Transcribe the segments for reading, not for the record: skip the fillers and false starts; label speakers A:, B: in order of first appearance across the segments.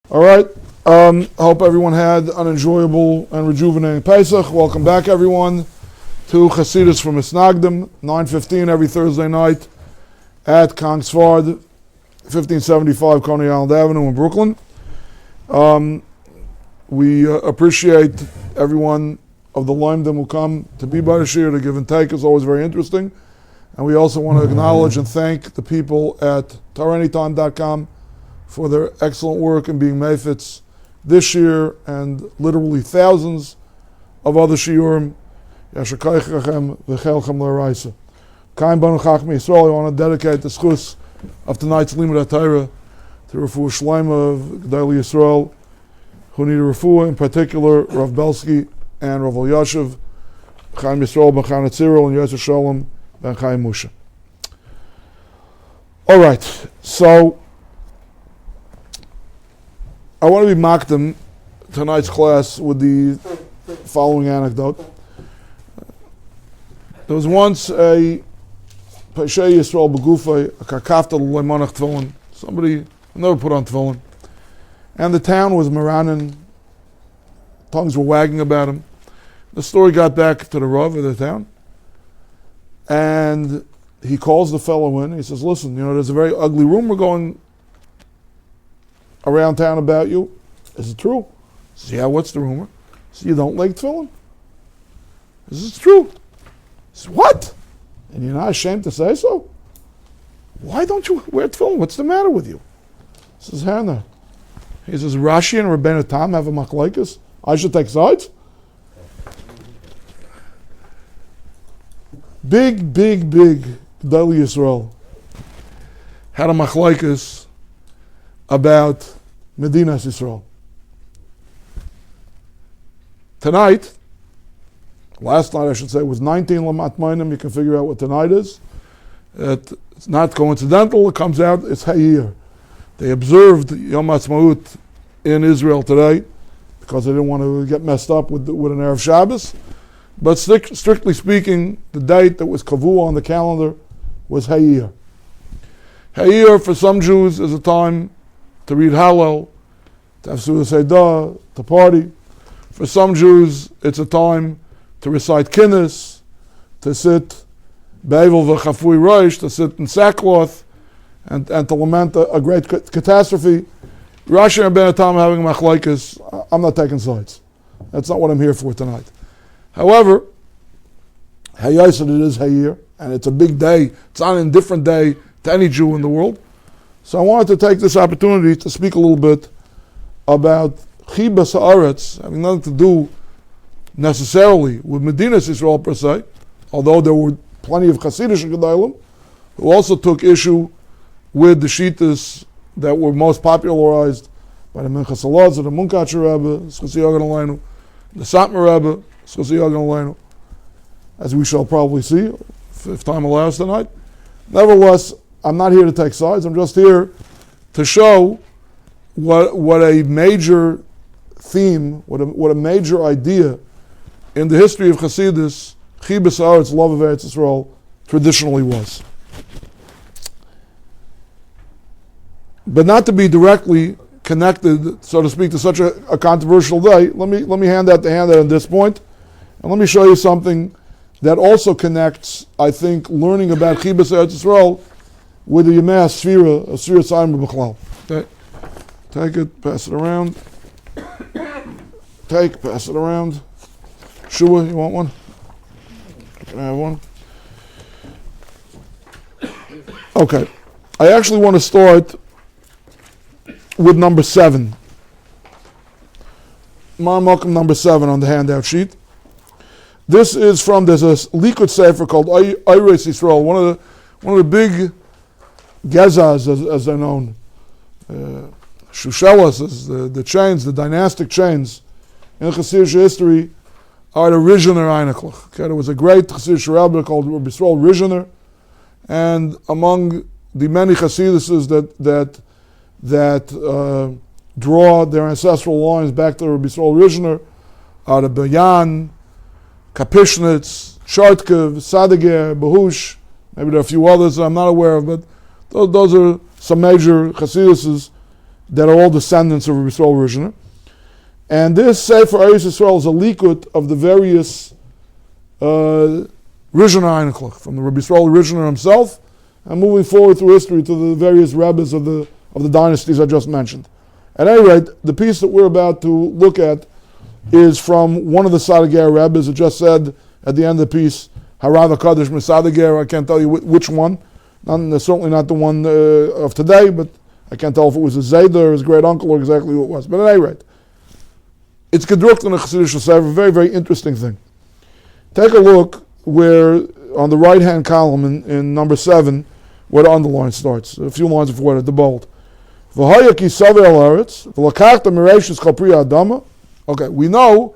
A: All right. I hope everyone had an enjoyable and rejuvenating Pesach. Welcome back, everyone, to Chasidus from Misnagdim, 9:15 every Thursday night at Schwartz, 1575 Coney Island Avenue in Brooklyn. We appreciate everyone of the Limedom who come to be by the Shir. To give and take is always very interesting. And we also want to acknowledge and thank the people at TorahAnytime.com for their excellent work in being meifetz this year and literally thousands of other shiurim. Yasher koychem v'chelchem l'oraisa. Kaim banu chachmei Yisrael. I want to dedicate the schus of tonight's limud HaTorah to Refuah Shleima of Gedolei Yisrael, who need a refuah, in particular Rav Belsky and Rav Yashiv, Chaim Yisrael ben Chaim Tzirel, and Yosef Shalom ben Chaim Musha. All right, so I want to be makdem tonight's class with the following anecdote. There was once a Peshay Yisrael Begufay, a kakafta leimonach tefillin, somebody who never put on tefillin, and the town was maranin, tongues were wagging about him. The story got back to the Rav of the town, and he calls the fellow in. He says, listen, there's a very ugly rumor going around town about you. Is it true? He says, yeah, what's the rumor? He says, you don't like tefillin. He says, it's true. He says, what? And you're not ashamed to say so? Why don't you wear tefillin? What's the matter with you? He says, Hannah. He says, Rashi and Rabbeinu Tam have a machlokes. I should take sides? Big Gedolei Yisrael had a machlokes about Medinas Yisrael. Last night I should say, was 19 Lamat Mainim. You can figure out what tonight is. It's not coincidental. It comes out, it's Hayir. They observed Yom Ha'atzmaut in Israel today because they didn't want to get messed up with an Erev Shabbos. But strictly speaking, the date that was Kavua on the calendar was Hayir. Hayir for some Jews is a time to read Hallel, to have Suda Seidah, to party. For some Jews, it's a time to recite Kinnis, to sit Be'evel v'chafui Rosh, to sit in sackcloth, and to lament a great catastrophe. Rashi and Ben Atam having machlokes, I'm not taking sides. That's not what I'm here for tonight. However, Hayasad, it is Hayir, and it's a big day. It's not an indifferent day to any Jew in the world. So I wanted to take this opportunity to speak a little bit about Chibas Haaretz, having nothing to do necessarily with Medinas Yisrael per se, although there were plenty of Chassidish Gedolim who also took issue with the Shittas that were most popularized by the Minchas Alaz, the Munkacher Rebbe, Schasi Yogan Aleinu, the Satmar Rebbe, Schasi Yogan Aleinu, as we shall probably see, if time allows tonight. Nevertheless, I'm not here to take sides. I'm just here to show what a major theme, what a major idea in the history of Chasidus, Chibas Haaretz, love of Eretz Yisrael, traditionally was. But not to be directly connected, so to speak, to such a controversial day, let me hand out the handout at this point, and let me show you something that also connects, I think, learning about Chibas Eretz Yisrael with the Yemei Sfira, Sfira Tzayim B'Chlal. Okay, take it, pass it around. Pass it around. Shua, you want one? Can I have one? Okay, I actually want to start with number 7. Malcolm number 7 on the handout sheet. This is there's a Likud Sefer called Eretz Yisrael, one of the big gezas, as they're known. Shushelas, the chains, the dynastic chains in Chassidish history are the Rizhiner Einiklach. Okay, there was a great Chassidish rabbi called Rabbi Rizhiner, and among the many Chassiduses that draw their ancestral lines back to Rabbi Rizhiner are the Bayan, Kapishnitz, Chartkev, Sadiger, Bahush. Maybe there are a few others that I'm not aware of, but those are some major Chassiduses that are all descendants of Rabbi Yisrael Rishner. And this Sefer Eretz Yisrael is a likut of the various Rishner Eineklich, from the Rabbi Yisrael Rishner himself, and moving forward through history to the various rabbis of the dynasties I just mentioned. At any rate, the piece that we're about to look at is from one of the Sadager rabbis. It just said at the end of the piece, Harav HaKadosh Misadager. I can't tell you which one. Certainly not the one of today, but I can't tell if it was his Zayda or his great uncle or exactly who it was. But at any rate, it's gedruckt in a Chassidish Sefer, a very, very interesting thing. Take a look where, on the right-hand column in number 7, where the underline starts, a few lines before it, the bold. Okay, we know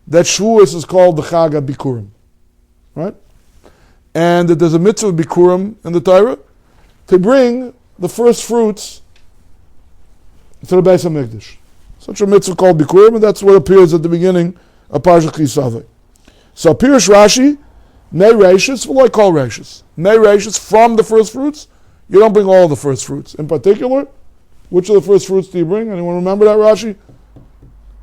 A: that Shavuos is called the Chag HaBikurim, right? And that there's a mitzvah of Bikurim in the Torah to bring the first fruits to the Beis HaMikdash. Such a mitzvah called Bikurim, and that's what appears at the beginning of Parshat Kisaveh. So Pirush Rashi, Mei Reishis, what do I call Reishis? Mei Reishis, from the first fruits, you don't bring all the first fruits. In particular, which of the first fruits do you bring? Anyone remember that, Rashi?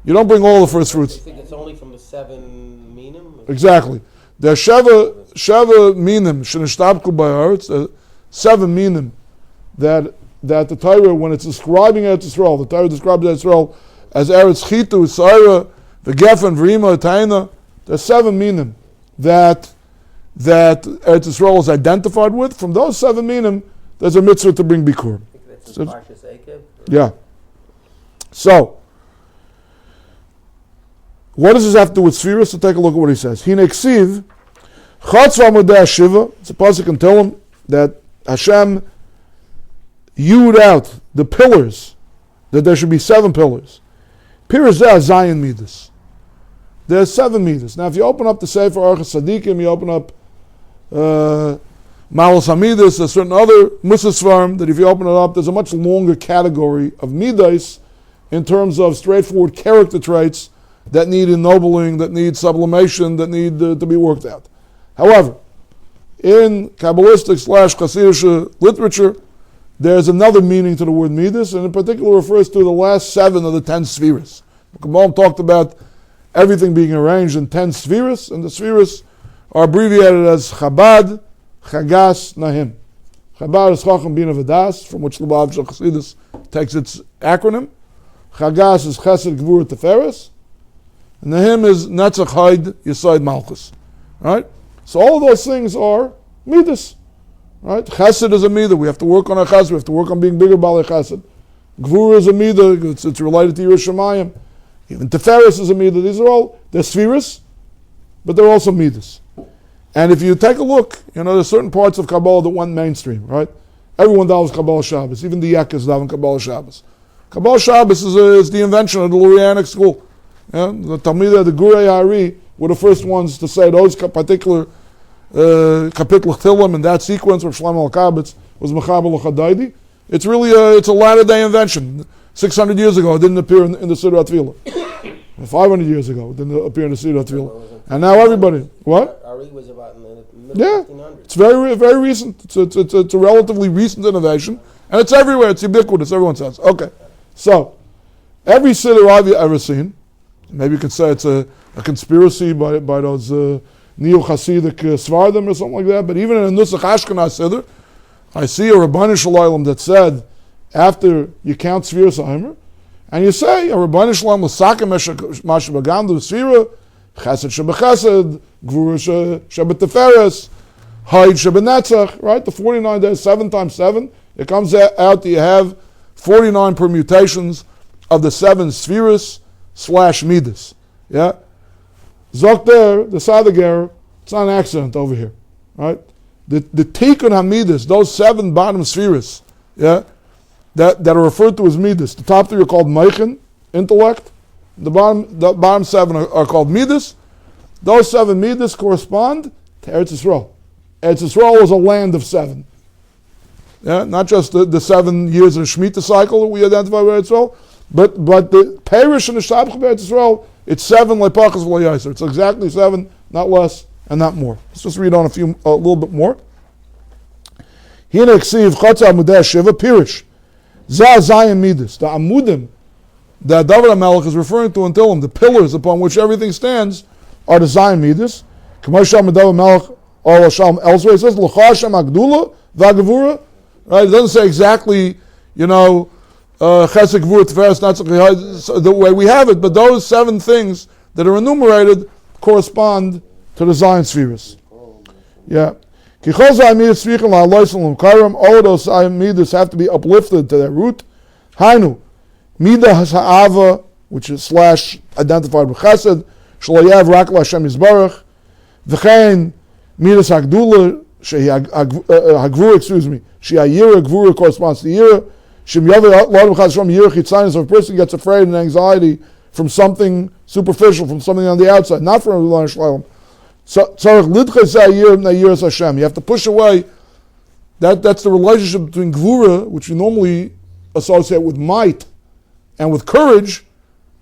A: You don't bring all the first fruits.
B: You think it's only from the 7 minim?
A: Exactly. There's Sheva minim, Shenishtabku B'Haaretz, 7 minim, that the Torah, when it's describing Eretz Yisrael, the Torah describes Eretz Yisrael as Eretz Chitu, Saira, the Geffen, Vrima, Taina. There's 7 minim that Eretz Yisrael is identified with. From those 7 minim, there's a mitzvah to bring Bikur. Yeah. So, what does this have to do with Sfiras? So take a look at what he says. Hineksiv, Chatz v'amodei Shiva. It's a pasuk can tell him that Hashem hewed out the pillars, that there should be 7 pillars. Pirazeh Zion Midas. There's 7 Midas. Now, if you open up the Sefer Archas Tzadikim, you open up Malos Hamidus, a certain other Musasvarm, that if you open it up, there's a much longer category of Midas in terms of straightforward character traits that need ennobling, that need sublimation, that need to be worked out. However, in Kabbalistic / Chassidish literature, there's another meaning to the word Midas, and in particular refers to the last 7 of the 10 Spheres. Kabbalah talked about everything being arranged in 10 Spheres, and the Spheres are abbreviated as Chabad, Chagas, Nahim. Chabad is Chacham Bina V'das, from which Lubavitch Chasidus takes its acronym. Chagas is Chesed Gvur Teferes, and Nahim is Netzach Haid Yesod Malchus. Right? So all of those things are Midas. Right? Chesed is a Midah. We have to work on our Chesed. We have to work on being bigger by Chesed. Gvur is a Midah. It's related to Yerushalayim. Even Teferes is a Midah. These are all, they're Spheres, but they're also Midas. And if you take a look, there's certain parts of Kabbalah that went mainstream, right? Everyone davens Kabbalah Shabbos. Even the Yekkes daven Kabbalah Shabbos. Kabbalah Shabbos is the invention of the Lurianic school. Yeah? The Talmidah, the Gurei Hari, were the first ones to say those particular Kapitel Chtilim in that sequence, where Shlomo Al-Kabitz was Mechaber L'Chadaidi. It's really it's a latter-day invention. 600 years ago, it didn't appear in the Siddur HaTfilah. 500 years ago, it didn't appear in the Siddur HaTfilah. And now everybody, what?
B: Ari was about in the middle of 1500s.
A: It's very, very recent. It's a relatively recent innovation, and it's everywhere. It's ubiquitous. Everyone says. Okay, so every Siddur I've ever seen, maybe you could say it's a conspiracy by those neo-Hasidic Svardim or something like that. But even in a Nusach Ashkenaz Siddur, I see a Rabbani Shalom that said after you count Sfiras Aimer, and you say a Rabbani Shalom l'sakem mashabagam the Sfira. Chesed shebechesed, Gvura shebeteferes, Haid shebenetzach, right? The 49 days, 7 times 7, it comes out that you have 49 permutations of the 7 spheres / midas. Yeah? Zok there, the Sadager, it's not an accident over here, right? The Tikkun HaMidas, those 7 bottom spheres, yeah, that are referred to as midas. The top 3 are called Meichen, intellect. The bottom 7 are called Midas. Those 7 Midas correspond to Eretz Yisrael. Eretz Yisrael is a land of 7. Yeah, not just the 7 years of the Shemitah cycle that we identify with Eretz Yisrael, but the Perish and the Shabbat of Eretz Yisrael, it's 7 Lepachas V'Layaser. It's exactly 7, not less and not more. Let's just read on a little bit more. Hine Ksiv Chatz Amudei Shiva Pirish. Zah Zayin Midas, the Amudim that Dovid HaMelech is referring to in Tehillim, the pillars upon which everything stands, are the Zayin Midas. K'moshe Dovid HaMelech or Hashem elsewhere, it says, L'cha Hashem Agdula v'Agavura. Right? It doesn't say exactly, Chesed Gvura Tiferes Netzach the way we have it, but those 7 things that are enumerated correspond to the Zayin spheres. Yeah. All of those midas have to be uplifted to their root. Hainu, midah ha'ava, which is / identified with chesed, shalayav rak l'Hashem yisbarach. V'chein midas hagdula, hagvura, she ha'yira, gvura corresponds to yira. Shem yavi l'adam chas from yira chitzanis, if a person gets afraid and anxiety from something superficial, from something on the outside, not from Rabbi Shalom. So you have to push away. That's the relationship between gvura, which we normally associate with might and with courage,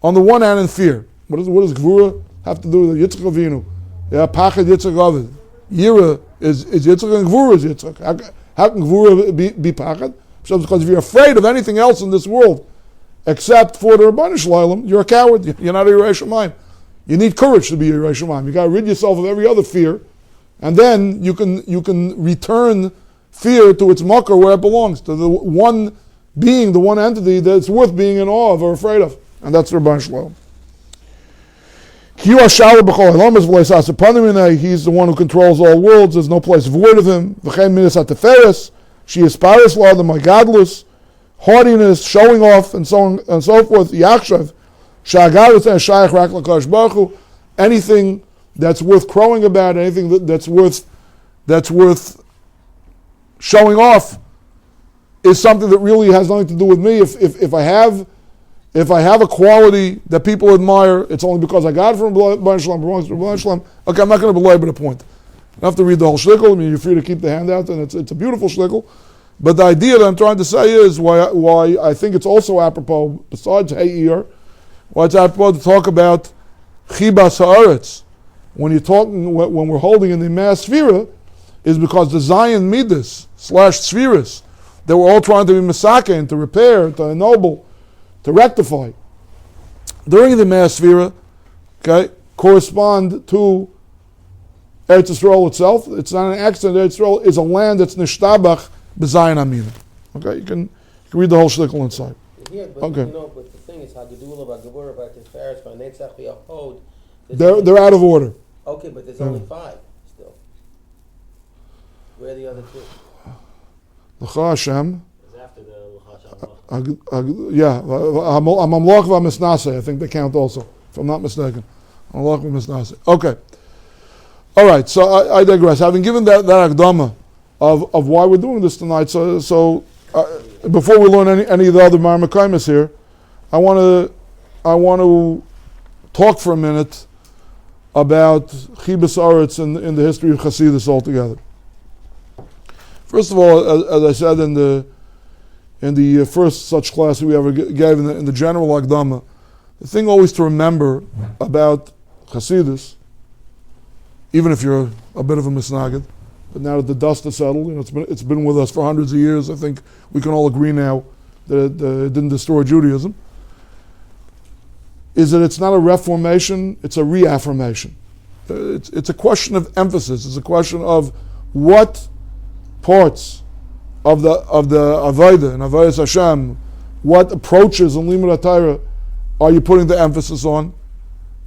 A: on the one hand, and fear. What does gvura have to do with Yitzchak Avinu? Yeah, pachad Yitzchak Avid. Yira is Yitzchak and gvura is Yitzchak. How can gvura be pachad? Because if you're afraid of anything else in this world except for the Rabbi Shalom, you're a coward. You're not a Yerei Shamayim. You need courage to be a Yerei Shamayim. You got to rid yourself of every other fear, and then you can return fear to its mucker where it belongs, to the one being, the one entity that's worth being in awe of or afraid of, and that's Rabbi Shalom. He's the one who controls all worlds. There's no place void of him. She aspires law the godless, haughtiness, showing off, and so on and so forth. Yakshav. Anything that's worth crowing about, anything that's worth showing off, is something that really has nothing to do with me. If I have a quality that people admire, it's only because I got it from Rabbi Shalom, belongs to Rabbi Shalom. Okay, I'm not going to belabor the point. You don't have to read the whole shtickle. I mean, you're free to keep the handout, and it's a beautiful shtickle. But the idea that I'm trying to say is why I think it's also apropos, besides He'ir, why it's apropos to talk about Chibas Haaretz when we're holding in the mass Sphira, is because the Zayin Midas / Spheres that we're all trying to be Masakin, to repair, to ennoble, to rectify, during the mass Sphira, correspond to Eretz Yisrael itself. It's not an accident. Eretz Yisrael is a land that's Nishtabach B'Zayin Amina. Okay, you can read the whole shtickle inside.
B: Yeah, but
A: okay.
B: But the thing is, Hagedula, Hagevura, Hatiferes, Netzach, Hod.
A: They're out of order.
B: Okay, but there's only 5 still. Where are the other 2?
A: L'cha Hashem.
C: It's after the L'cha Hashem.
A: Yeah, Hamamlach v'Misnase. I think they count also, if I'm not mistaken. Hamamlach v'Misnase. Okay. All right. So I digress. Having given that akdama of why we're doing this tonight, so before we learn any of the other Marmakaimas here, I want to talk for a minute about Chibas Aretz in the history of Chasidus altogether. First of all, as I said in the first such class we ever gave in the general Akdama, the thing always to remember about Chasidus, even if you're a bit of a Misnagdim, but now that the dust has settled, it's been with us for hundreds of years. I think we can all agree now that it didn't destroy Judaism. Is that it's not a reformation; it's a reaffirmation. It's a question of emphasis. It's a question of what parts of the Avodah and Avodas Hashem, what approaches in Limud HaTorah are you putting the emphasis on?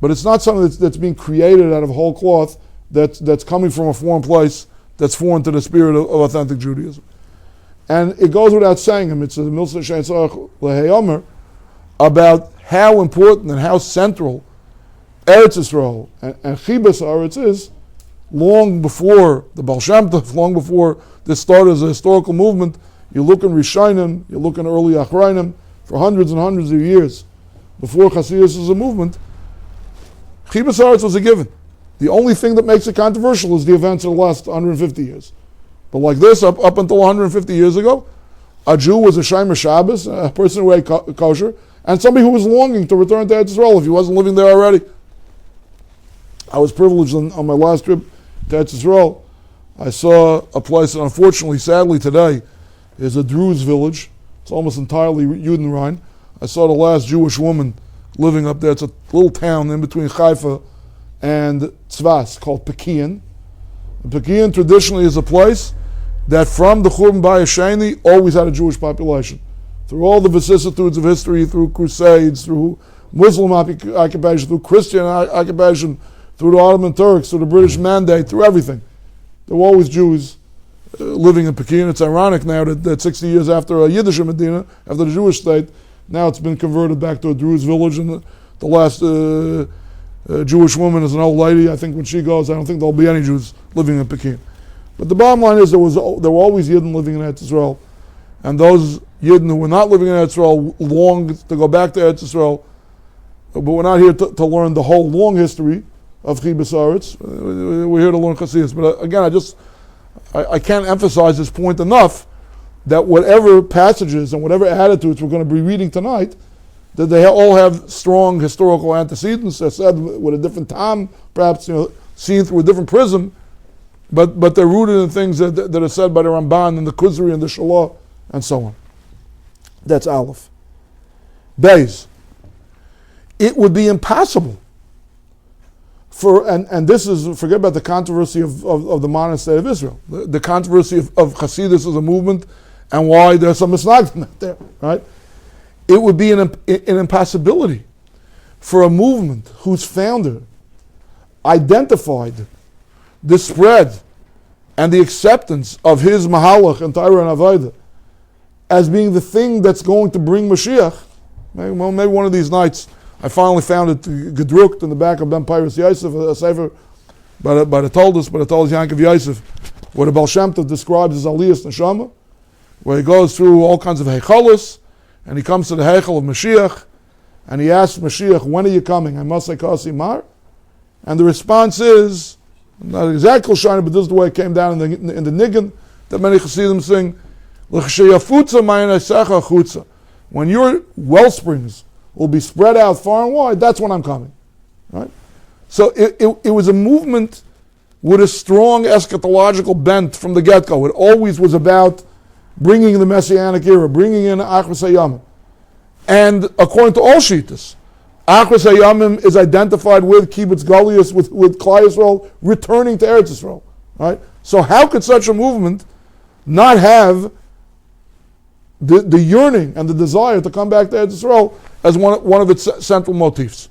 A: But it's not something that's being created out of whole cloth. That's coming from a foreign place. That's foreign to the spirit of authentic Judaism. And it goes without saying, it's a Milsa Shein Tzarech Leheyomer, about how important and how central Eretz Yisrael and Chibas Aretz is, long before the Baal Shem Tov, long before this started as a historical movement. You look in Rishonim, you look in early Achrayim, for hundreds and hundreds of years, before Chasidus was a movement, Chibas Aretz was a given. The only thing that makes it controversial is the events of the last 150 years. But like this, up until 150 years ago, a Jew was a Shomer Shabbos, a person who ate kosher, and somebody who was longing to return to Eretz Yisrael if he wasn't living there already. I was privileged on my last trip to Eretz Yisrael. I saw a place that unfortunately, sadly today, is a Druze village It's almost entirely Judenrein. I saw the last Jewish woman living up there. It's a little town in between Haifa and Tzvas called Pekian. Pekian traditionally is a place that from the Churban Bayis Sheni always had a Jewish population. Through all the vicissitudes of history, through crusades, through Muslim occupation, through Christian occupation, through the Ottoman Turks, through the British Mandate, through everything. There were always Jews living in Pekin. It's ironic now that 60 years after Yiddish Medina, after the Jewish state, now it's been converted back to a Druze village, and the last Jewish woman is an old lady. I think when she goes, I don't think there'll be any Jews living in Pekin. But the bottom line is there were always Yidden living in Eretz Yisrael, and those Yidden who were not living in Eretz Yisrael longed to go back to Eretz Yisrael. But we're not here to learn the whole long history of Chibas Aretz. We're here to learn Chasidus. But again, I can't emphasize this point enough, that whatever passages and whatever attitudes we're going to be reading tonight, that they all have strong historical antecedents. They're said with a different time, perhaps seen through a different prism, but they're rooted in things that are said by the Ramban and the Kuzri and the Shalah and so on. That's Aleph. Beis. It would be impossible and this is, forget about the controversy of the modern state of Israel, the controversy of Chasidus as a movement and why there's some Misnagdim out there, right? It would be an impossibility for a movement whose founder identified the spread and the acceptance of his Mahalach and Torah and Avodah as being the thing that's going to bring Mashiach. Maybe one of these nights I finally found it gedrucked in the back of Ben Pyrus Yosef, a sefer by the Toldus Yankov Yosef, where the Baal Shem Tov describes his Aliyas Neshama, where he goes through all kinds of Heichalos, and he comes to the Heichal of Mashiach, and he asks Mashiach, when are you coming? I must say Kasi Mar. And the response is, not exactly Shana, but this is the way it came down in the Niggin, that many Chassidim sing, when your well springs will be spread out far and wide, that's when I'm coming. Right? So it was a movement with a strong eschatological bent from the get-go. It always was about bringing the Messianic era, bringing in Achros HaYamim. And according to all Shittas, Achros HaYamim is identified with Kibbutz Galius, with Klal Yisrael returning to Eretz Yisrael. Right? So how could such a movement not have the yearning and the desire to come back to Eretz Yisrael as one of its central motifs?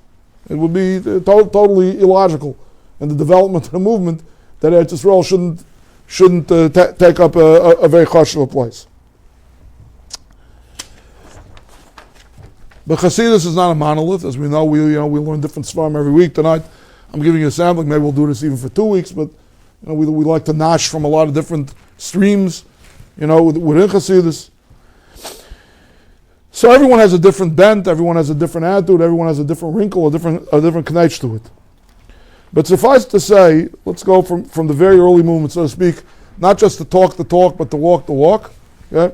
A: It would be totally illogical in the development of the movement that Eretz Yisrael shouldn't take up a very chashuv place. But Chasidus is not a monolith, as we know. We learn different svarim every week. Tonight, I'm giving you a sampling. Maybe we'll do this even for 2 weeks. But we like to nash from a lot of different streams, within Chasidus. So everyone has a different bent, everyone has a different attitude, everyone has a different wrinkle, a different knetch to it. But suffice to say, let's go from the very early movement, so to speak, not just to talk the talk, but to walk the walk. Okay?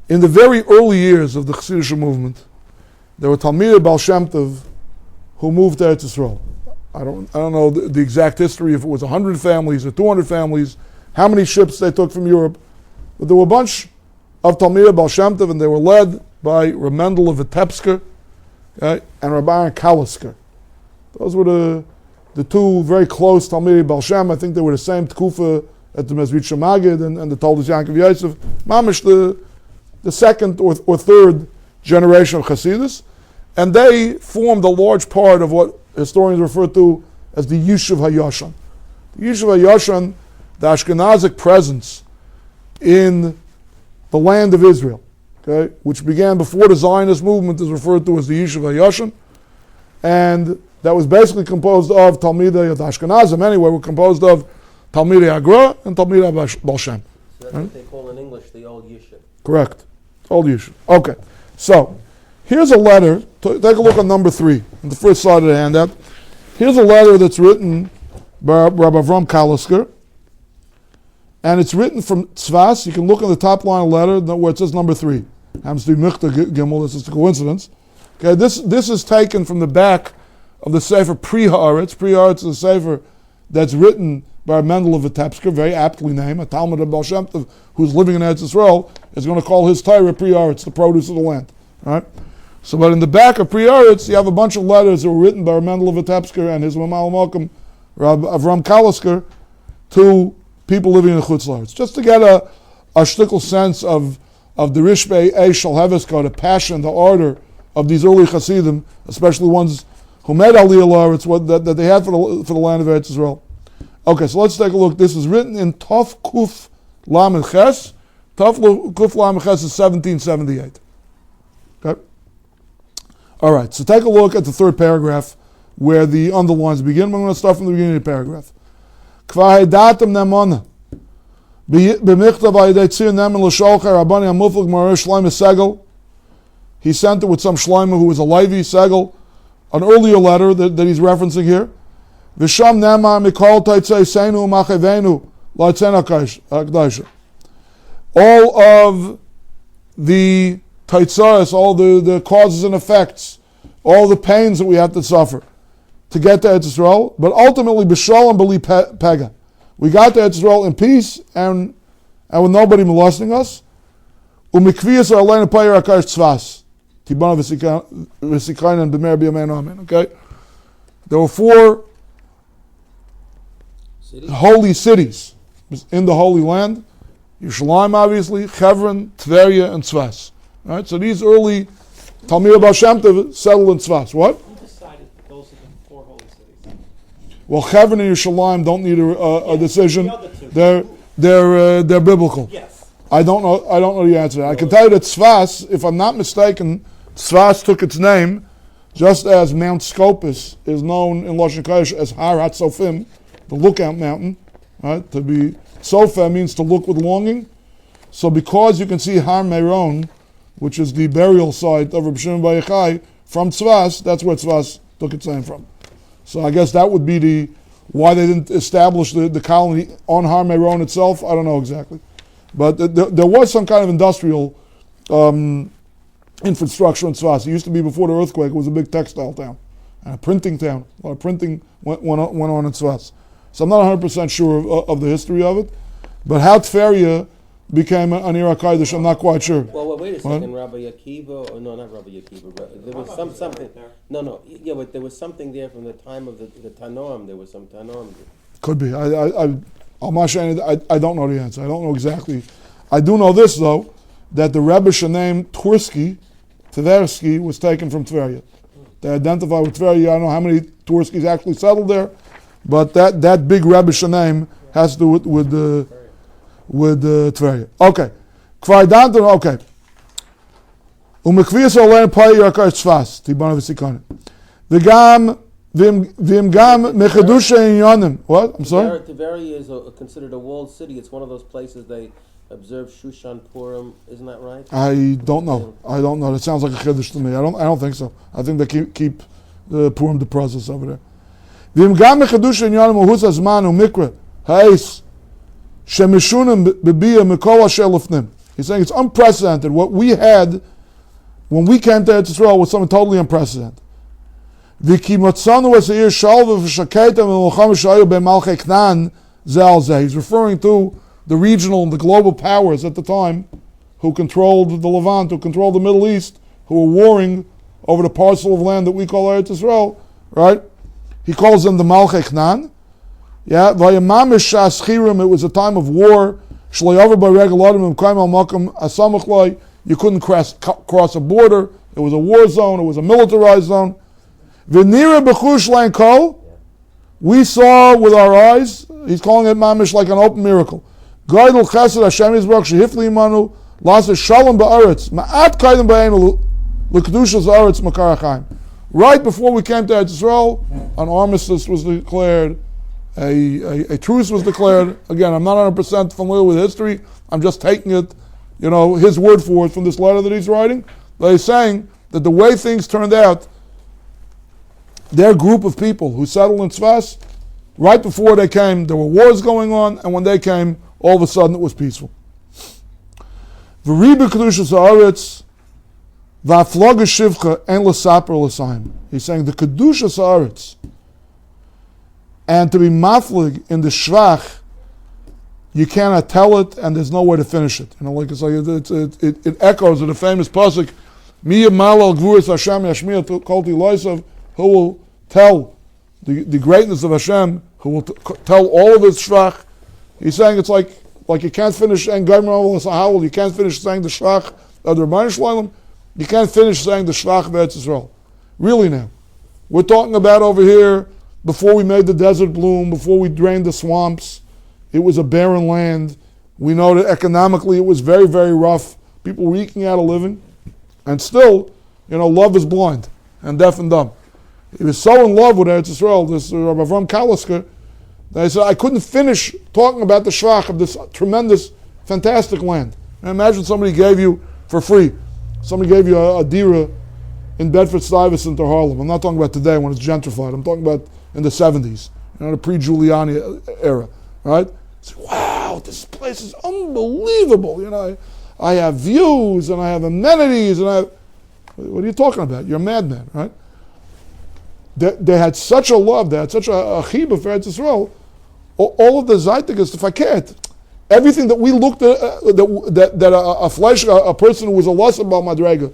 A: In the very early years of the Chassidish movement, there were Talmidei Baal Shem Tov who moved to Eretz Yisrael. I don't know the exact history, if it was 100 families or 200 families, how many ships they took from Europe, but there were a bunch of Talmidei Baal Shem Tov, and they were led by Reb Mendel of Vitebsk, and Rabbi Kalisker. Those were the two very close Talmidei Baal Shem. I think they were the same Tkufa at the Mezritch Magid and the Toldus Yankov Yosef. Mamish, the second or third generation of Chasidus, and they formed a large part of what historians refer to as the Yishuv HaYashan. The Yishuv HaYashan, the Ashkenazic presence in the land of Israel, okay, which began before the Zionist movement, is referred to as the Yishuv HaYashan, and that was basically composed of Talmidei, the Ashkenazim anyway, were composed of Talmidei Agra and Talmidei Baal Shem.
B: So that's what they call in English the old Yishuv.
A: Correct. Old Yishuv. Okay. So, here's a letter. Take a look on number 3, on the first side of the handout. Here's a letter that's written by Rabbi Avram Kalisker, and it's written from Tzvas. You can look on the top line of the letter where it says number 3. Happens to be Michta Gimel. This is a coincidence. Okay, this is taken from the back of the Sefer Pri Haaretz. Pri Haaretz is a Sefer that's written Bar Mendel of Vitebsk, very aptly named, a Talmud of Baal Shem Tov, who's living in Eretz Yisrael, is going to call his Torah Pri Aretz, the produce of the land. Right? So, but in the back of Pri Aretz, you have a bunch of letters that were written by Mendel of Vitebsk and his Mamal Malcolm, Rab Avram Kalisker, to people living in the Chutz La'aretz, just to get a shtickle sense of the Rishbei Eish Heveska, the passion, the ardor of these early Hasidim, especially ones who made Aliyah La'aretz, that they had for the land of Eretz Yisrael. Okay, so let's take a look. This is written in Tov Kuf Lamed Ches. Tov Kuf Lamed Ches is 1778. Okay? All right, so take a look at the third paragraph where the underlines begin. We're going to start from the beginning of the paragraph. Kvar Heidatem Nemona. B'michtav Ayidei Tzir Nemen L'Sholchei Rabbani HaMuflik Marer Shlomo Segel. He sent it with some Shlomo who was a Levi Segel, an earlier letter that he's referencing here. V'sham Nema Mikol Taitzei Seinu Machevenu L'Atzena Akdaisha. All of the Taitzahs, all the causes and effects, all the pains that we have to suffer to get to Eretz Yisrael, but ultimately b'shalom b'li pega. We got to Eretz Yisrael in peace and with nobody molesting us. Umikviyas aleinu payir akash tzvas tibana v'sikainan b'mer b'yamein amen. Okay, there were 4 holy cities in the Holy Land: Yerushalayim, obviously, Hebron, Tveria, and Tzvas. Right, so these early Talmidei Baal Shem Tov settled in Tzvas. What?
C: Who decided that those are the 4 holy cities?
A: Well, Hebron and Yerushalayim don't need a decision.
C: The other 2.
A: They're biblical.
C: Yes.
A: I don't know the answer. I can tell you that Tzvas, if I'm not mistaken, Tzvas took its name just as Mount Scopus is known in Lashon Kodesh as Har HaTzofim, the lookout mountain. Right? To be Sofa means to look with longing. So because you can see Har Meron, which is the burial site of Rabbi Shimon Bar Yochai, from Tzvas, that's where Tzvas took its name from. So I guess that would be why they didn't establish the colony on Har Meron itself. I don't know exactly. But there was some kind of industrial infrastructure in Tzvas. It used to be before the earthquake. It was a big textile town and a printing town. A lot of printing went on in Tzvas. So I'm not 100% sure of the history of it. But how Tveria became an Ir HaKodesh, I'm not quite sure.
B: Well, wait a second, Rabbi Akiva, or no, not Rabbi Akiva, there was something, yeah, but there was something there from the time of the Tanoim, there was some Tanoim.
A: Could be. I don't know the answer. I don't know exactly. I do know this, though, that the Rebbe name Tversky was taken from Tveria. They identify with Tveria. I don't know how many Tverskys actually settled there, but that big Rebbe name has to do with Tveria. Okay. Okay. Umekviyas olein payir akar tzvas tibana v'sikanim. V'im gam mechadusha inyanim. What? I'm sorry?
B: Tveria is considered a walled city. It's one of those places they observe Shushan Purim. Isn't that right?
A: I don't know. It sounds like a chiddush to me. I don't think so. I think they keep the Purim the process over there. V'im gam mechadusha inyanim uhus azman umikra ha'is. He's saying it's unprecedented. What we had when we came to Eretz Yisrael was something totally unprecedented. He's referring to the regional and the global powers at the time who controlled the Levant, who controlled the Middle East, who were warring over the parcel of land that we call Eretz Yisrael. Right? He calls them the Malchei Knan. Yeah, it was a time of war. You couldn't cross a border. It was a war zone. It was a militarized zone. We saw with our eyes. He's calling it mamish like an open miracle. Right before we came to Eretz Yisrael, an armistice was declared. A truce was declared. Again, I'm not 100% familiar with history. I'm just taking it, his word for it from this letter that he's writing. But he's saying that the way things turned out, their group of people who settled in Tzvas, right before they came, there were wars going on, and when they came, all of a sudden it was peaceful. He's saying the Kedushas Haaretz, And to be maflig in the shvach, you cannot tell it, and there's no way to finish it. Like it's like it echoes in the famous pasuk, "Mi yamal gvuras Hashem yashmiya kolti loisav," who will tell the greatness of Hashem, who will tell all of his shvach. He's saying it's like you can't finish saying Gaimer Sahawel, you can't finish saying the shvach of the Rabbi Shalom, you can't finish saying the shvach of Eretz Yisrael. Really now, we're talking about over here. Before we made the desert bloom, before we drained the swamps, it was a barren land. We know that economically it was very, very rough. People were eking out a living. And still, love is blind and deaf and dumb. He was so in love with Eretz Yisrael, this Rabbi Avram Kalisker, that he said, I couldn't finish talking about the shvach of this tremendous, fantastic land. And imagine somebody gave you, for free, somebody gave you a dira in Bedford-Stuyvesant or Harlem. I'm not talking about today when it's gentrified. I'm talking about in the 70s, the pre-Giuliani era, right? It's like, wow, this place is unbelievable. I have views and I have amenities and what are you talking about? You're a madman, right? They had such a love, they had such a chibah for Eretz Yisrael. All of the Zaytik if I can't. Everything that we looked at, that a person who was a loss about Madrega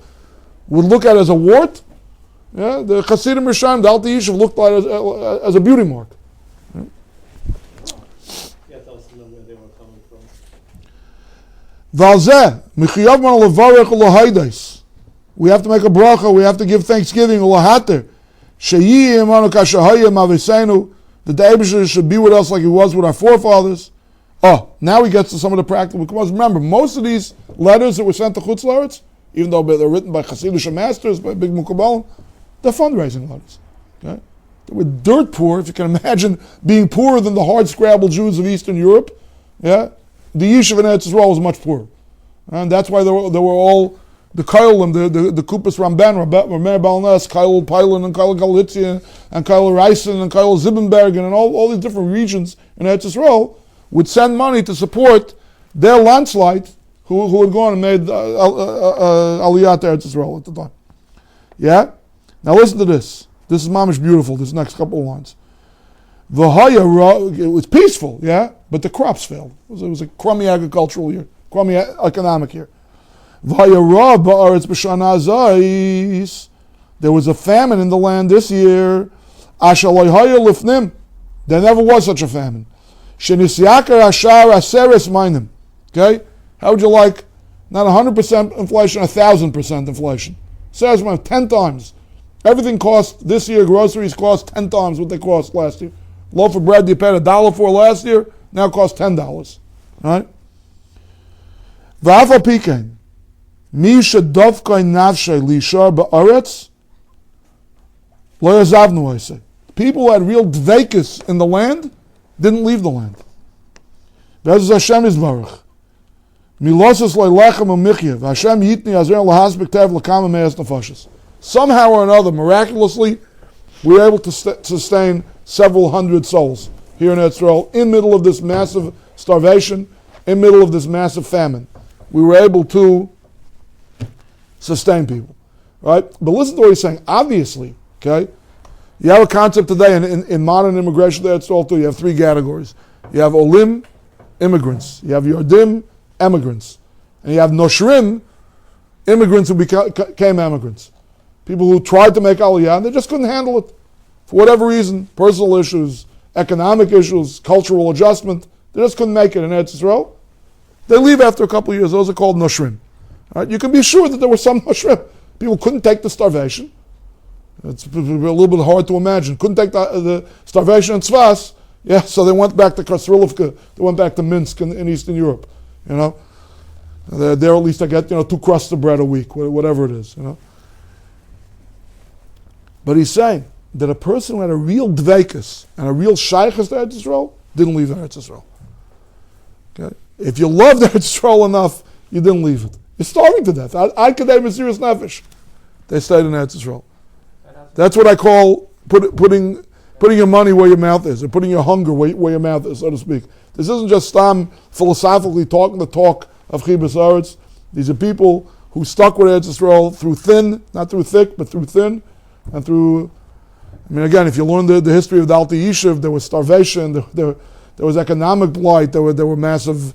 A: would look at as a wart. Yeah, the Chassidim Rishon, the Alti Yishuv looked at it as a beauty mark.
C: Yeah, tell us where they were coming from.
A: Valzeh, Michiyav man levarech u'lahaides. We have to make a bracha, we have to give thanksgiving, u'lahater. Sheyi imanu kashahaya maviseinu. That the Eibusher should be with us like he was with our forefathers. Now he gets to some of the practical. Because remember, most of these letters that were sent to Chutz La'aretz, even though they're written by Chassidish masters, by big Mukabalim, they're fundraising letters. Okay? They were dirt poor, if you can imagine being poorer than the hard-scrabble Jews of Eastern Europe. Yeah? The Yishuv in Eretz Yisrael was much poorer. And that's why they were all the Kailim, the Kupas Ramban, Rameir Balnas, Kail Pilon, and Kail Galitzia, and Kail Reisen, and Kail Zibbenbergen, and all these different regions in Eretz Yisrael would send money to support their landslide who had gone and made Aliyah to Eretz Yisrael at the time. Yeah? Now listen to this. This is mamish beautiful, this next couple of lines. It was peaceful, yeah? But the crops failed. It was a crummy agricultural year, crummy economic year. There was a famine in the land this year. There never was such a famine. Okay? How would you like, not 100% inflation, 1,000% inflation? Says 10 times. Everything cost, this year, groceries cost 10 times what they cost last year. Loaf of bread you paid $1 for last year, now costs $10. Right? V'afal pikein. Mi shedovkei nafshei lishar ba'aretz lo yazavnu oisei. People who had real dveikus in the land didn't leave the land. V'ez Hashem yizvarach. Milosas le'lechem u'michyev. Hashem yitni azer lahas b'ktev l'kama me'ez nefashis. Somehow or another, miraculously, we were able to sustain several hundred souls here in Israel, in middle of this massive starvation, in middle of this massive famine. We were able to sustain people, right? But listen to what he's saying. Obviously, okay, you have a concept today in modern immigration there at Israel too. You have three categories. You have Olim, immigrants. You have Yordim, emigrants. And you have Noshrim, immigrants who became emigrants. People who tried to make Aliyah and they just couldn't handle it. For whatever reason, personal issues, economic issues, cultural adjustment, they just couldn't make it in Eretz Yisrael. They leave after a couple of years. Those are called Noshrim. Right? You can be sure that there were some Noshrim. People couldn't take the starvation. It's a little bit hard to imagine. Couldn't take the starvation in Tzvas. Yeah, so they went back to Krasrilivka. They went back to Minsk in Eastern Europe. There at least I get 2 crusts of bread a week, whatever it is. But he's saying that a person who had a real dveikus and a real shaykhus to Eretz Yisrael didn't leave Eretz Yisrael. Okay? If you loved Eretz Yisrael enough, you didn't leave it. You're starving to death. I could have serious nefesh. They stayed in Eretz Yisrael. That's what I call putting your money where your mouth is, or putting your hunger where your mouth is, so to speak. This isn't just philosophically talking the talk of Chibas Aretz. These are people who stuck with Eretz Yisrael through thin, not through thick, but through thin, and through I mean, again, if you learn the history of the Alti Yishuv, there was starvation, there was economic blight, there were massive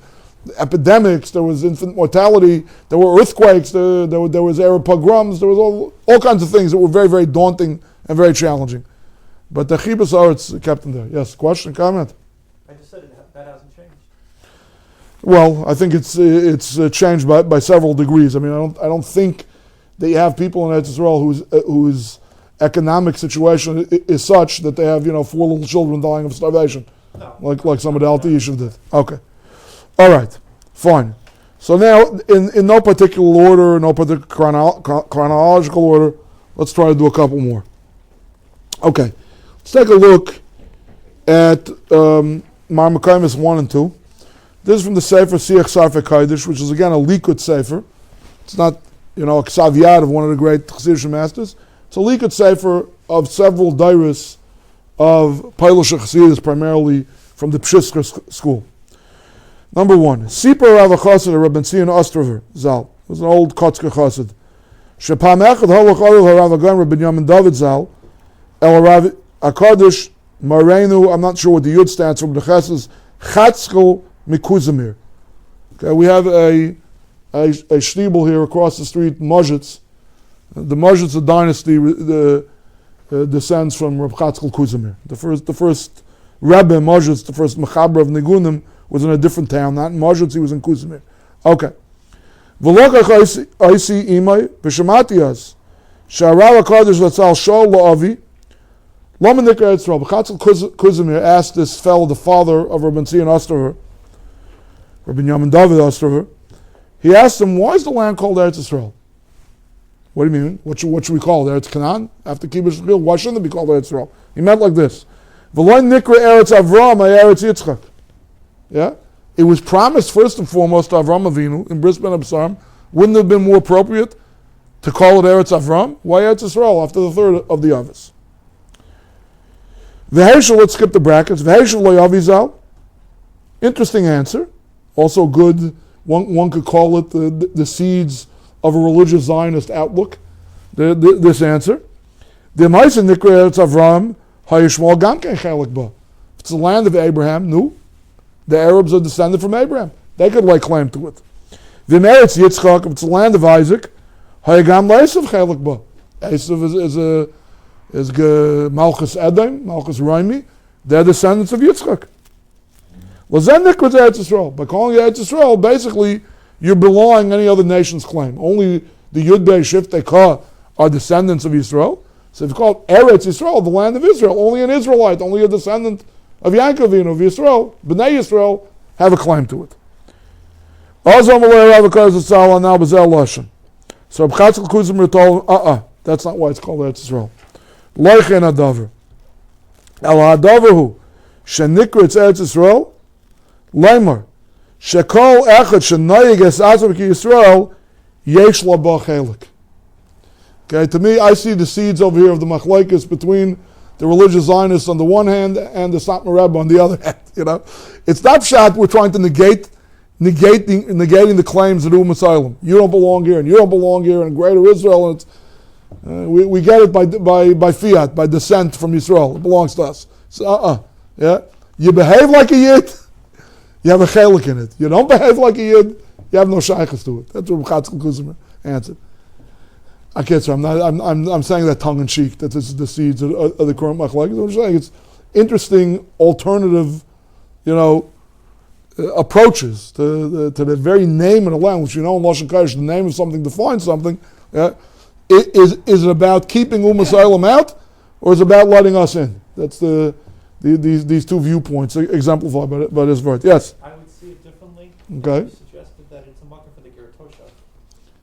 A: epidemics, there was infant mortality, there were earthquakes, there was Arab pogroms, there was all kinds of things that were very, very daunting and very challenging. But the Chibas Aretz kept them there. Yes, question, comment?
C: I just said that hasn't changed.
A: Well, I think it's changed by several degrees. I mean, I don't think that you have people in Eretz Yisrael whose economic situation is such that they have 4 little children dying of starvation,
C: No.
A: like some of the Alti Yishuv did. Okay, all right, fine. So now, in no particular order, no particular chronological order, let's try to do a couple more. Okay, let's take a look at Marmakaimis 1 and 2. This is from the Sefer Siach Sarfei Kodesh, which is again a Likud Sefer. It's not, a Ksav Yad of one of the great Chassidish masters. It's a Likud Sefer of several dairis of Polish Chasidus, primarily from the Pshiska school. Number 1, Sipar Rav Chassid Rabbi Ostrover Zal. It was an old Kotzker Chassid. Shepam Echad Holach Orel Rav Agan Rabbi Yamin Dovid Zal. El Rav HaKadosh Marenu. I'm not sure what the Yud stands for, but the Ches is Chatzkel Mikuzimir. Okay, we have a shtibel here across the street, Mozhitz. The Mozhitz dynasty descends from Reb Chatzkel Kuzimir. The first Rebbe Mozhitz, the first Mechaber of Nigunim, was in a different town. Not in Mozhitz, he was in Kuzimir. Okay. V'lokach oisi imay v'shamatias sha'arav HaKadosh Latzal shol la'avi Lama Nikra Yitzral. Chatzkel Kuzimir asked this fellow, the father of Rabbi Ostraver, Rabbi Yamin David Ostraver, he asked him, why is the land called Eretz Yisrael? What do you mean? What should we call it? Eretz Canaan? After Kibbutz Shechil? Why shouldn't it be called Eretz Yisrael? He meant like this. V'loy Nikra Eretz Avram Eretz Yitzchak. Yeah? It was promised first and foremost to Avram Avinu in Bris Ben Absarim. Wouldn't it have been more appropriate to call it Eretz Avram? Why Eretz Yisrael after the third of the Avos? V'heishel, let's skip the brackets. V'heishel lo Yavizal. Interesting answer. Also good. One could call it the seeds of a religious Zionist outlook. This answer. The Maisa Nikra Eretz Avram Hayishmal Gamken Chelik Ba. It's the land of Abraham. No, the Arabs are descended from Abraham. They could lay claim to it. The Eretz Yitzchak. If it's the land of Isaac, Hayagam Leisav Chelik Ba. Esav is Malchus Edom, Malchus Raimi. They're descendants of Yitzchak. Lazen Nikra Eretz Yisrael. By calling it Eretz Yisrael, basically you're belying any other nation's claim. Only the Yud Bey Shiftei Ka are descendants of Yisrael. So if you call it Eretz Yisrael, the land of Israel, only an Israelite, only a descendant of Yaakov of Yisrael, Bnei Yisrael, have a claim to it. So Reb Chatzkel Kuzimir told him, that's not why it's called Eretz Yisrael. Loichen Adaver. El Adaver hu, shenikra it's Eretz Yisrael, Leimar, shekol echad shenayig es atzam ki Yisrael, yesh la ba chelik. Okay, to me, I see the seeds over here of the machlekes between the religious Zionists on the one hand and the Satmar Rebbe on the other hand. It's not pshat. We're trying to negating the claims of Umm Asylum. You don't belong here, and you don't belong here, and Greater Israel. And it's, we get it by fiat, by descent from Yisrael. It belongs to us. So, yeah. You behave like a yid, you have a chelik in it. You don't behave like a yid, you have no shaykhs to it. That's what Chatzkel Kuzimir answered. I can't say I'm saying that tongue in cheek that this is the seeds of the current machlekes. I'm saying it's interesting alternative, approaches to the very name of the land, which in Lashon Kodesh, the name of something defines something. Is it about keeping Asylum out, or is it about letting us in? That's these two viewpoints exemplified by this verse. Yes.
C: I would see it differently.
A: Okay.
C: You suggested that it's a makkah for the Ger Toshav.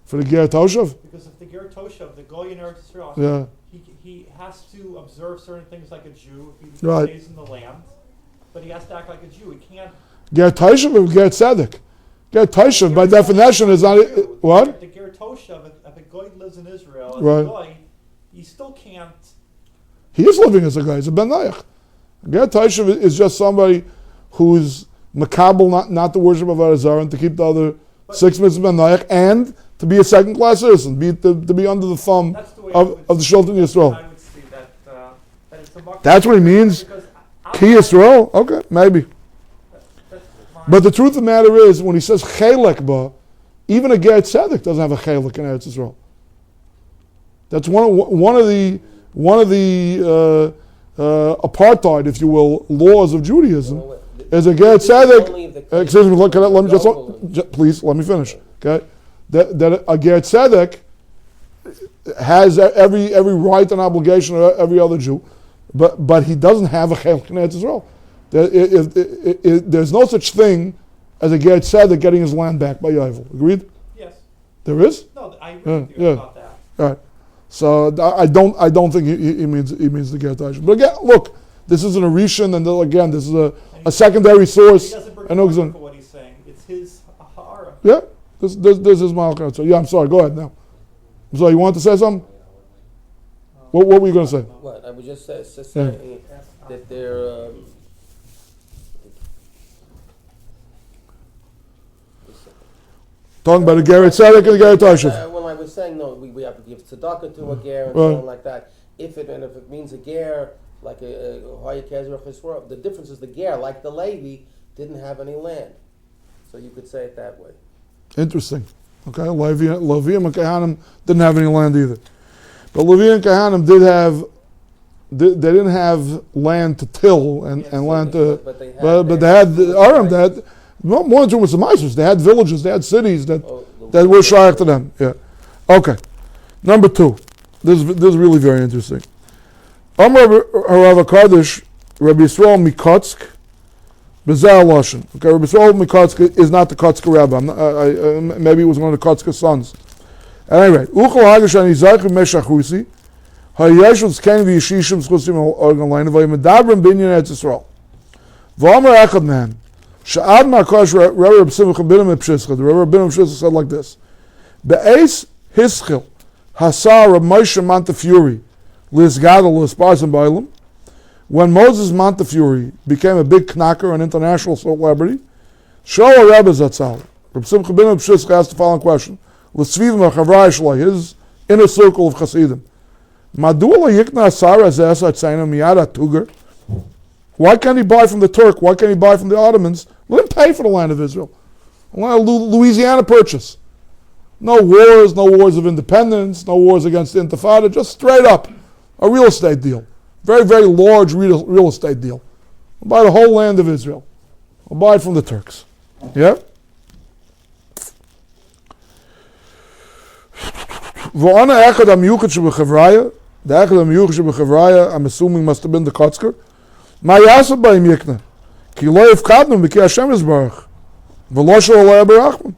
A: For the Ger Toshav?
C: Because if the Ger Toshav, the Goy in Eretz Yisrael,
A: yeah.
C: he has to observe certain things like a Jew if he
A: Right.
C: stays in the land, but he has to act like a Jew. He can't.
A: Ger Toshav or Ger Tzedek? Ger Toshav, by definition, is not what?
C: The Ger Toshav, if a Goy lives in Israel, as
A: Right.
C: a Goy, he still can't.
A: He is living as a guy. He's a Ben Nayach. Ger Toshav is just somebody who's makabel, not to worship of Arazar, and to keep the other 6 mitzvahs Ben Nayach, and to be a second-class citizen, to be under the thumb of the Shulchan Yisrael.
C: I would see that it's
A: That's what he means? Ki Yisrael? Okay, maybe. But the truth of the matter is, when he says chelek ba, even a ger tzedek doesn't have a chelek in Eretz Yisrael. That's one of the apartheid, if you will, laws of Judaism. Is a ger tzedek. Excuse me. Let me just please let me finish. Okay, that a ger tzedek has every right and obligation of every other Jew, but he doesn't have a chelek in Eretz Yisrael. There's no such thing as a ger tzedek getting his land back by Yovel. Agreed?
C: Yes.
A: There is?
C: No, I agree with you about that.
A: All right. So I don't think he means the ger tzedek. But again, look, this is an Arishan, and again, this is a secondary source.
C: He doesn't bring for what he's saying. It's his hara.
A: Yeah. This is Malachim. So yeah, I'm sorry. Go ahead now. I'm sorry. You wanted to say something? What were you going to say?
B: What? I was just saying that they're.
A: Talking about a ger tzedek and a ger tashiv.
B: Well, I was saying no. We have to give tzedakah to a ger and so on like that. If it means a ger like a hoyakezer chisra, the difference is the ger, like the Levi, didn't have any land, so you could say it that way.
A: Interesting. Okay, Levi and Kehanim didn't have any land either, but Levi and Kehanim did have. They didn't have land to till and land to, but they had Aram. They had more than two was the Meisers. They had villages. They had cities that were shaykh to them. Yeah. Okay. Number 2. This is really very interesting. Amar Rav Kaddish, Rabbi Yisrael Mikotsk, B'zeh Lashon. Okay, Rabbi Yisrael Mikotsk is not the Kotsker rabbi. Maybe it was one of the Kotsker sons. At any rate, Uchel Hagish Ani Zayich Meshach Hayeshus Ken V'Yishishim Schusim Organ Lein V'Yimedabrim Binyan Eretz Yisrael. V'Amar Echad Man, Sha'ad Ma'kosh Rabbi Simcha Binim Epshischa. The Rabbi Binim Epshischa said like this: Be'ez Hischil Hasar Reb Moshe Montefiore Lizgadol L'Sparsim Bailam. When Moses Montefiore became a big knacker, an international celebrity, Shoah Rebbe Zatzal, Reb Simcha Binim Epshischa asked the following question: L'Svivim HaChavrai Shalai, his inner circle of Chassidim. Madula Yikna Asara Zesa Tzayna Miyada Tuger. Why can't he buy from the Turk? Why can't he buy from the Ottomans? Let him pay for the land of Israel. Louisiana Purchase. No wars of independence, no wars against the Intifada, just straight up a real estate deal. Very, very large real estate deal. We'll buy the whole land of Israel. We'll buy it from the Turks. Yeah? V'ana echad ha-miyuchat sheb'chavraya, the echad ha-miyuchat sheb'chavraya, I'm assuming must have been the Kotzker. Ma yasab b'im yikna, ki lo yifkadnu b'ki Hashem yisbarach, v'lo shel olay barachman.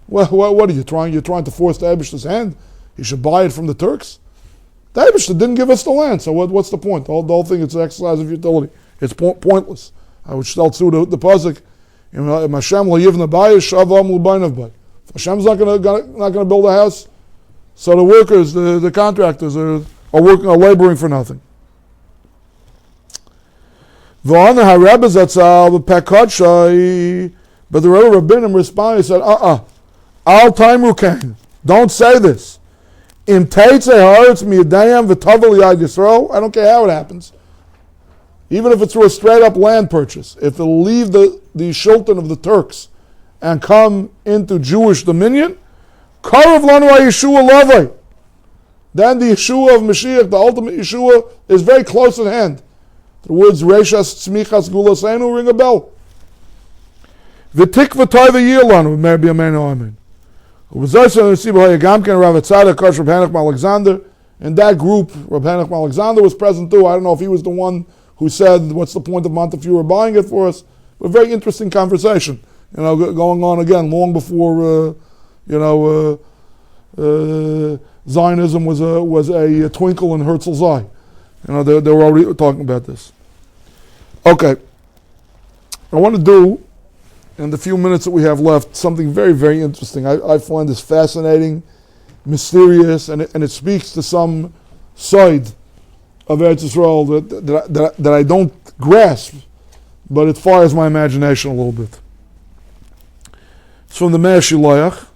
A: Well, what are you trying? You're trying to force the Eibishter's hand? He should buy it from the Turks? The Eibishter didn't give us the land, so what's the point? The whole thing, it's an exercise of utility. It's pointless. I would tell through the pasuk, Hashem lo yivna bayis shavam l'baynav bay. If Hashem's not going to build a house, so the workers, the contractors are laboring for nothing. But the Rebbe Rabbinim responded, he said, Al Taimu Kain, don't say this. Im Teitze Haaretz Miyadayam V'Tavel Yad Yisrael, I don't care how it happens. Even if it's through a straight up land purchase, if it'll leave the Shultan of the Turks and come into Jewish dominion, Karav Lanu Yeshua Lavai. Then the Yeshua of Mashiach, the ultimate Yeshua, is very close at hand. The words Reishas Tzmichas Gulaseinu ring a bell. V'tikva toiva yilanu v'mer b'yameinu amen. U'v'zoysa n'siba ha'yagamken Rav Tzadok Kosh Reb Henoch Alexander. In that group, Reb Henoch Alexander was present too. I don't know if he was the one who said, what's the point of Montefiore buying it for us? A very interesting conversation. Going on again long before, Zionism was a twinkle in Herzl's eye. They were already talking about this. Okay. I want to do, in the few minutes that we have left, something very, very interesting. I find this fascinating, mysterious, and it speaks to some side of Eretz Yisrael that I don't grasp, but it fires my imagination a little bit. It's from the Meir Shiloach,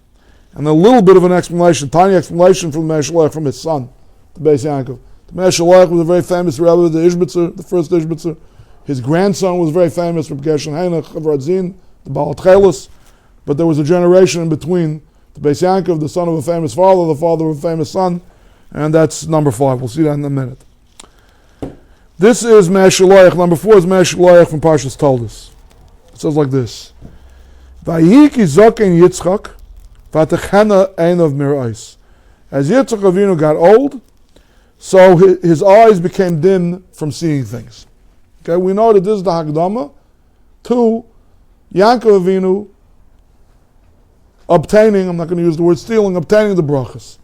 A: and a little bit of an explanation, tiny explanation from the Meir Shiloach from his son, the Beis Yaakov. Meir Shalach was a very famous rabbi, the Ishbitzer, the first Ishbitzer. His grandson was very famous, Rabbi Gershon Heinrich of Radzin, the Baal Tchelis. But there was a generation in between, the Beis Yankov, the son of a famous father, the father of a famous son, and that's number 5. We'll see that in a minute. This is Meir Shalach. Number 4 is Meir Shalach from Parshas Toldus. It says like this: Vayiki Zoken Yitzchak, Vatechena Ein of Mir'ais. As Yitzchak Avinu got old, so his eyes became dim from seeing things. Okay, we know that this is the Hakdama to Yankov Avinu obtaining, I'm not going to use the word stealing, obtaining the brachas.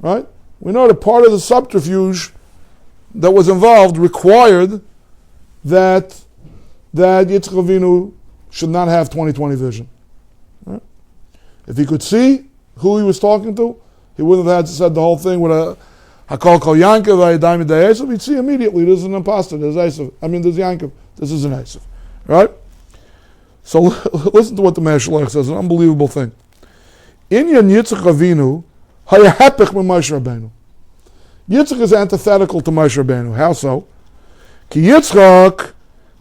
A: Right? We know that part of the subterfuge that was involved required that Yitzchak Avinu should not have 20/20 vision. Right? If he could see who he was talking to, he wouldn't have had to say the whole thing with a Hakol Kol Yankov, Ayadayim Yedei Esav. He'd see immediately, this is an imposter, there's Esav. There's Yankov, this is an Esav. Right? So listen to what the Meir Shalach says, an unbelievable thing. Inyan Yitzchak Avinu hayahepech min Moshe Rabbeinu. Yitzchak is antithetical to Moshe Rabbeinu. How so? Ki Yitzchak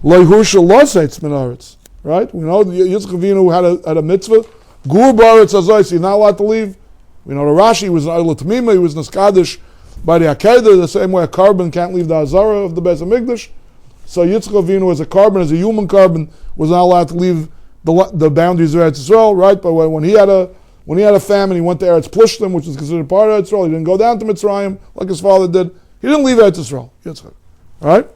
A: loihusha loseitz min aretz. Right? We know Yitzchak Avinu had a mitzvah. Gur ba'aretz hazos, you're not allowed to leave. We know the Rashi was an Ayla Tamima, he was in Schwartz by the Akedah, the same way a carbon can't leave the Hazara of the Beis HaMikdash. So Yitzchak Avinu as a carbon, as a human carbon, was not allowed to leave the boundaries of Eretz Yisrael, right? But when he had a famine, he went to Eretz Plishtim, which is considered part of Eretz Yisrael. He didn't go down to Mitzrayim like his father did. He didn't leave Eretz Yisrael, Yitzchak. Right?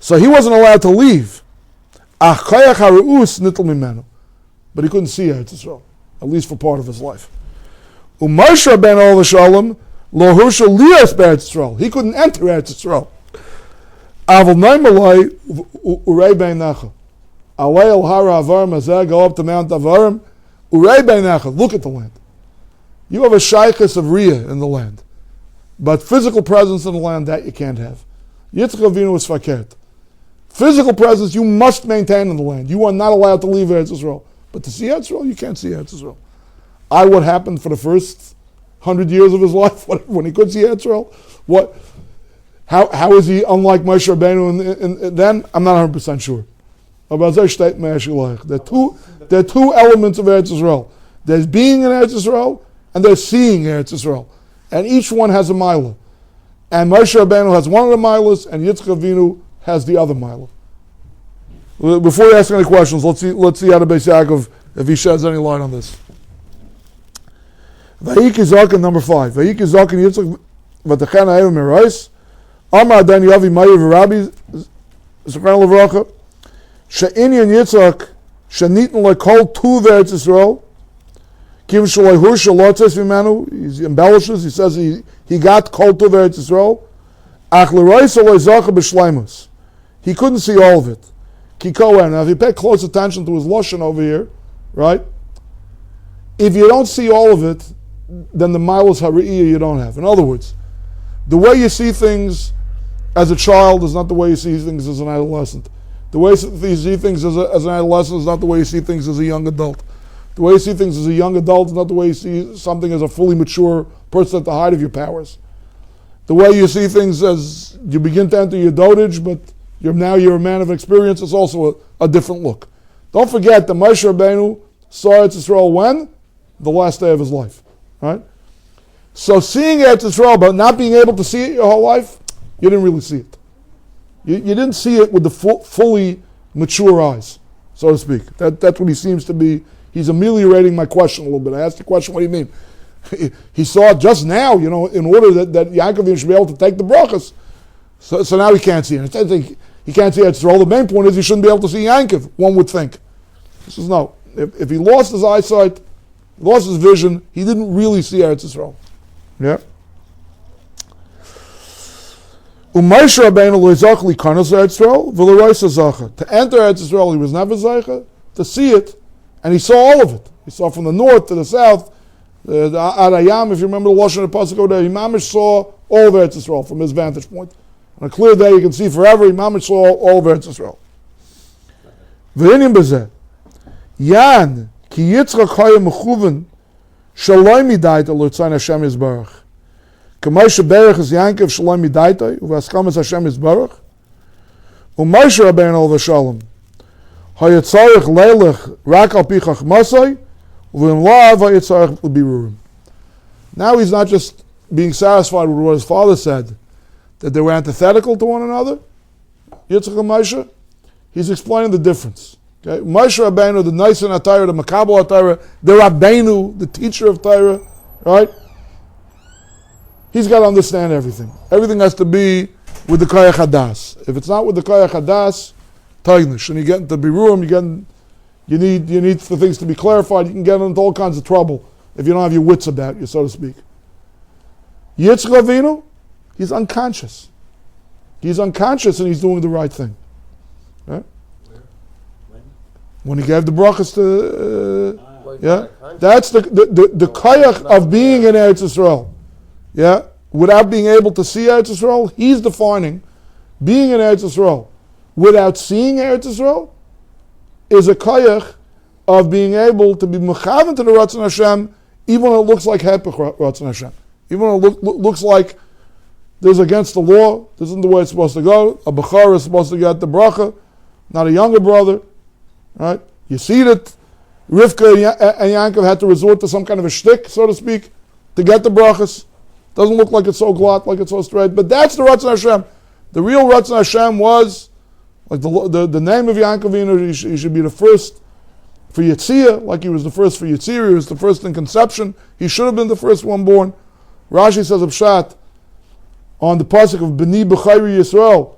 A: So he wasn't allowed to leave. But he couldn't see Eretz Yisrael, at least for part of his life. Moshe Rabbeinu Olav Shalom lo husha lias be'Eretz Yisrael. He couldn't enter Eretz Yisrael. Aval naimalai urei beinacha. Alei el hara avarim hazeh, go up to Mount Avarim. Urei beinacha, look at the land. You have a shaykhus of Riyah in the land. But physical presence in the land, that you can't have. Yitzchak Avinu is fakert. Physical presence you must maintain in the land. You are not allowed to leave Eretz Yisrael. But to see Eretz Yisrael, you can't see Eretz Yisrael. What happened for the first 100 years of his life when he could see Eretz Yisrael? How is he unlike Moshe Rabbeinu? And then I'm not 100% sure. There are two elements of Eretz Yisrael. There's being in Eretz Yisrael and there's seeing Eretz Yisrael, and each one has a milah. And Moshe Rabbeinu has one of the milas, and Yitzchak Avinu has the other milah. Before you ask any questions, let's see how the Beis Yaakov, if he sheds any light on this. Vayiki Zaken, number 5. Vayiki Zaken Yitzchak v'techena Eivim Merais. Amar Adan Yavi Mayer Rabbi Zechron Levracha. She'inyan Yitzchak she'nitn lekol tu v'Eretz Yisrael. Kiv sh'loihur sh'lotzes v'menu. He embellishes. He says he got kol tu v'Eretz Yisrael. Ach l'rois oloi zacha b'shleimus. He couldn't see all of it. Kikoen. Now, if you pay close attention to his lashon over here, right? If you don't see all of it, then the milos hari'iyah you don't have. In other words, the way you see things as a child is not the way you see things as an adolescent. The way you see things as an adolescent is not the way you see things as a young adult. The way you see things as a young adult is not the way you see something as a fully mature person at the height of your powers. The way you see things as you begin to enter your dotage, but you're a man of experience, is also a different look. Don't forget that Moshe Rabbeinu saw Eretz Yisrael when? The last day of his life. Right? So seeing Eretz Yisrael, but not being able to see it your whole life, you didn't really see it. You didn't see it with the fully mature eyes, so to speak. That's what he seems to be. He's ameliorating my question a little bit. I asked the question, what do you mean? He saw it just now, in order that Yaakov should be able to take the brachas. So now he can't see it. He can't see Eretz Yisrael. The main point is he shouldn't be able to see Yaakov, one would think. He says no. If he lost his eyesight, lost his vision, he didn't really see Eretz Yisrael. Yeah. Moshe Rabbeinu lo yizach likanos Eretz Yisrael v'lo roisa zacha. To enter Eretz Yisrael, he was never zacha. To see it, and he saw all of it. He saw from the north to the south, the Arayam. If you remember the lashon of the pasuk over there, Imamish saw all of Eretz Yisrael from his vantage point. On a clear day, you can see forever. Imamish saw all of Eretz Yisrael. V'hinim b'zeh yan ki Yitzchak haya mechuven shaloi midayt al Ritzayin Hashem Yisbarach. K'moshe berach is Yankov shalom midaitai, u'vaskamas Hashem is barach. U'Moshe Rabbeinu v'shalom. Hayatzarech leilech rak al pi chachmasai, u'v'imlav hayatzarech l'birurim. Now he's not just being satisfied with what his father said, that they were antithetical to one another, Yitzchak and Moshe. He's explaining the difference. Okay? Moshe Rabbeinu, the Nisan HaTorah, the Makabel HaTorah, the Rabbeinu, the teacher of Torah, right? He's got to understand everything. Everything has to be with the Koyach Hadas. If it's not with the Koyach Hadas, Taignish. And you get into Birurim, you need for things to be clarified. You can get into all kinds of trouble if you don't have your wits about you, so to speak. Yitzchak Avinu, he's unconscious. He's unconscious and he's doing the right thing. Right? When he gave the brachas to, that's the koyach of being in Eretz Yisrael. Yeah, without being able to see Eretz Yisrael, he's defining being in Eretz Yisrael without seeing Eretz Yisrael is a koyach of being able to be mechavan to the Ratzon Hashem, even when it looks like hepech Ratzon Hashem, even when it looks like this is against the law. This isn't the way it's supposed to go. A bechara is supposed to get the bracha, not a younger brother. Right? You see that Rivka and Yaakov had to resort to some kind of a shtick, so to speak, to get the brachas. Doesn't look like it's so glatt, like it's so straight. But that's the Ratzon Hashem. The real Ratzon Hashem was, like the name of Yaakov, he should be the first for Yitzhak, like he was the first for Yitzhak, he was the first in conception. He should have been the first one born. Rashi says of Pshat, on the pasuk of B'ni B'chayri Yisrael,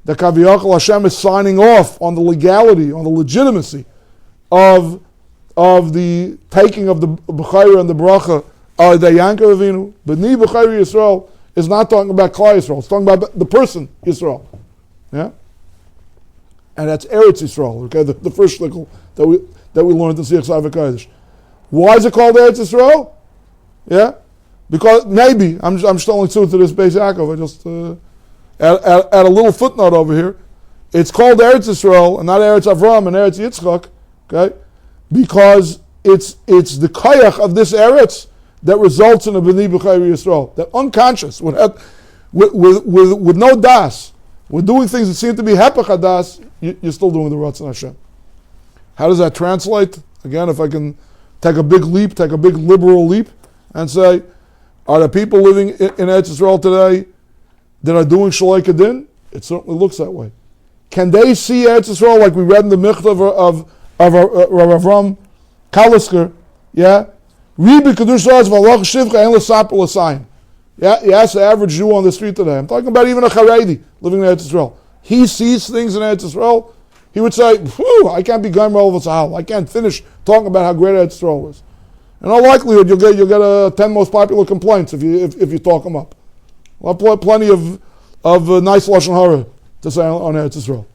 A: that Kaviyachal Hashem is signing off on the legality, on the legitimacy of the taking of the B'chayri and the bracha the Yankov Avinu. B'ni B'chayri Yisrael is not talking about Klal Yisrael, it's talking about the person Yisrael. Yeah? And that's Eretz Yisrael, okay, the first shtickle that we learned in Siach Chassidish. Why is it called Eretz Yisrael? Yeah? Because maybe, I'm telling truth to this Beis Yaakov, I just add a little footnote over here. It's called Eretz Yisrael and not Eretz Avram and Eretz Yitzchak, okay? Because it's the koyach of this Eretz that results in a B'nai B'chayri Yisrael. That unconscious, with no das, with doing things that seem to be hepech hadas, you're still doing the Ratzon Hashem. How does that translate? Again, if I can take a big liberal leap, and say, are the people living in Eretz Yisrael today that are doing Shalei Kedin? It certainly looks that way. Can they see Eretz Yisrael like we read in the Michtav of Rav Avram Kalisker? Yeah? Ribi Kedush Laz V'alach Shivcha En L'Sapar L'Sayin. Yeah, you ask the average Jew on the street today. I'm talking about even a Haredi living in Eretz Yisrael. He sees things in Eretz Yisrael. He would say, I can't be Gomer Ol V'Tzahal. I can't finish talking about how great Eretz Yisrael is. In all likelihood, you'll get 10 most popular complaints if you talk them up. We'll have plenty of nice lashon hara to say on Eretz Yisrael.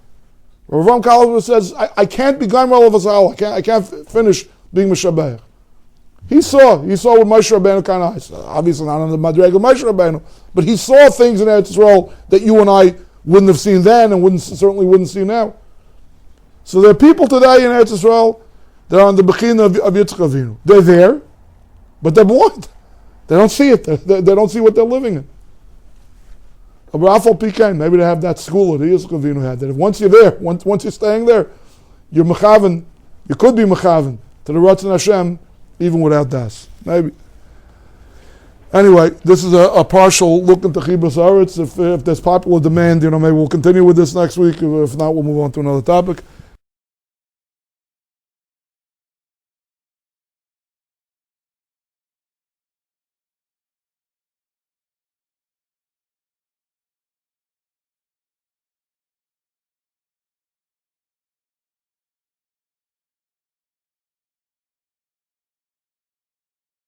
A: Rav Avram Kalisker says, I can't be Gomer Ol V'Tzahal. I can't finish being Meshabeach. He saw with Moshe Rabbeinu kind of eyes. Obviously not on the Madreg of Moshe Rabbeinu, but he saw things in Eretz Yisrael that you and I wouldn't have seen then and certainly wouldn't see now. So there are people today in Eretz Yisrael that are on the Bechina of Yitzchak Avinu. They're there, but they're blind. They don't see it. They don't see what they're living in. Maybe they have that school that Yitzchak Avinu had. That once you're there, once you're staying there, you're mechaven. You could be mechaven to the Ratzon Hashem even without das. Maybe. Anyway, this is a partial look into Chibas Haaretz. If there's popular demand, maybe we'll continue with this next week. If not, we'll move on to another topic.